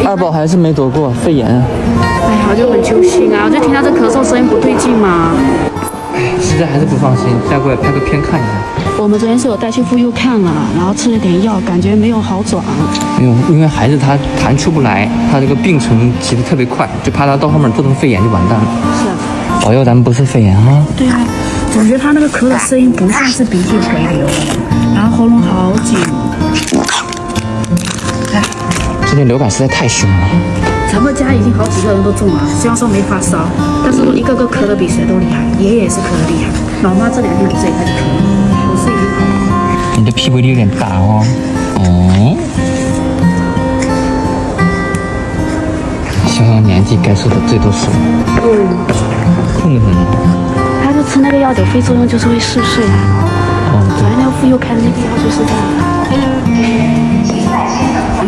二宝还是没躲过肺炎。哎呀，我就很揪心啊！我就听到这咳嗽声音不对劲嘛。实在还是不放心，带过来拍个片看一下。我们昨天是有带去妇幼看了，然后吃了点药，感觉没有好转。没有，因为孩子他弹出不来，他这个病程起得特别快，就怕他到后面做成肺炎就完蛋了。是啊。保佑咱们不是肺炎啊。对啊，我觉得他那个咳的声音不像是鼻涕回流，然后喉咙好紧。最近流感实在太凶了。咱们家已经好几个人都中了，虽然说没发烧，但是一个个咳得比谁都厉害。爷爷也是咳得厉害，老妈这2天不是也开始咳了，我是已经好了。你的屁股有点大哦。哦。小小年纪该受的罪都受了。痛得很。他就吃那个药有副作用，就是会嗜睡啊。昨天那个妇幼开的那个药就是这样。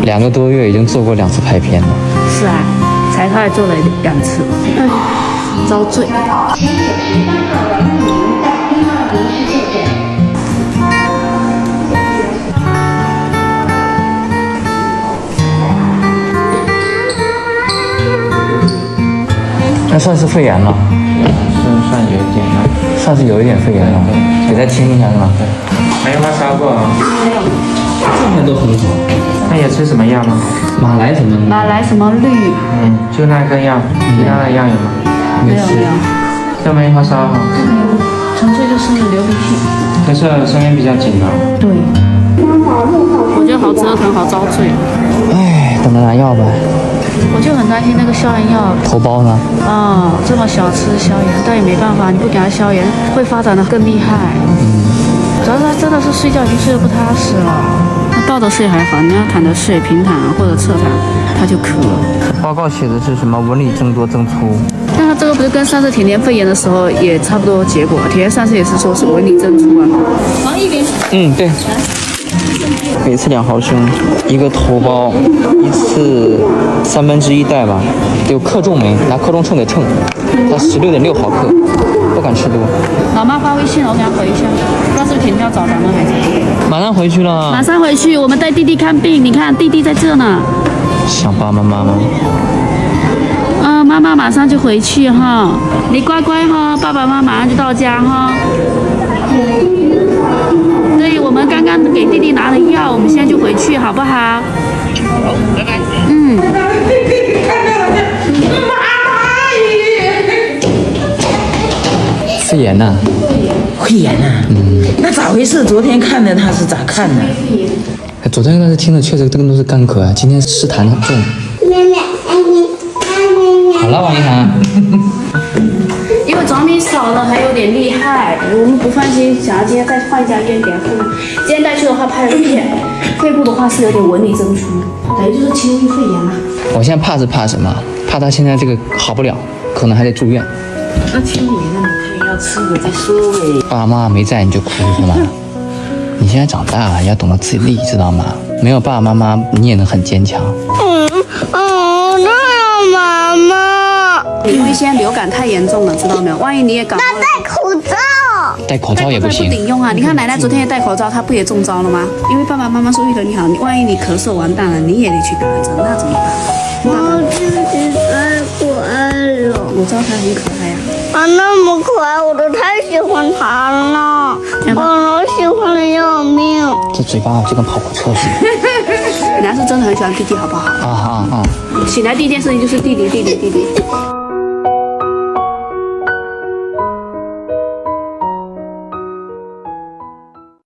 2个多月已经做过2次拍片了。是啊，才他还做了2次，哎，遭罪。那算是肺炎了，算有一点了，算是有一点肺炎了，得再清一下是吧？还有发烧过啊？没有。状态都很好。那也吃什么药吗？马来什么？马来什么绿？就那个药，其他的药有吗？没有没有，都没发烧哈。纯粹就是流鼻涕。可是声音比较紧啊。对。我觉得好折腾，好遭罪。哎，等着拿药吧。我就很担心那个消炎药。头孢呢？这么小吃消炎，但也没办法，你不给他消炎，会发展的更厉害。主要是他真的是睡觉已经睡得不踏实了。那倒着睡还好，你要躺着睡，平躺或者侧躺，他就咳了。报告写的是什么？纹理增多增粗。那他这个不是跟上次甜甜肺炎的时候也差不多结果？甜甜上次也是说是纹理增粗啊。王一鸣。对。每次2毫升，一个头孢，一次1/3袋吧。有克重没？拿克重秤给称，它16.6毫克，不敢吃多。老妈发微信了，我给她回一下，不知道是不是甜甜要找咱们还是？马上回去了。马上回去，我们带弟弟看病，你看弟弟在这呢。想爸爸妈妈。妈妈马上就回去哈，你乖乖哈，爸爸妈妈马上就到家哈。对，我们刚刚给弟弟拿了药，我们现在就回去，好不好？好，拜拜。肺炎呐。肺炎呐？那咋回事？昨天看的他是咋看的？昨天那是听的确实更多是干咳啊，今天湿痰很重。好了，王一涵。因为转米少了，还有点厉害，我们不放心，想要今天再换一家医院给他看看。今天带去的话拍了片，肺部的话是有点纹理增粗，等于就是轻微肺炎了。我现在怕是怕什么？怕他现在这个好不了，可能还得住院。那轻微的你看要吃我再说呗。爸妈没在你就哭是吗？你现在长大了，要懂得自立，知道吗？没有爸爸妈妈，你也能很坚强。妈妈，因为现在流感太严重了，知道没有？万一你也感冒了，戴口罩。戴口罩也不行。不顶用啊！你看奶奶昨天也戴口罩，她不也中招了吗？因为爸爸妈妈说玉德你好，万一你咳嗽完蛋了，你也得去打针，那怎么办？我自己太可爱了。我知道他很可爱呀。他那么可爱，我都太喜欢他了，我都喜欢的要命。这嘴巴就跟跑火车似的。奶奶是真的很喜欢弟弟，好不好？啊。醒来第一件事情就是弟弟。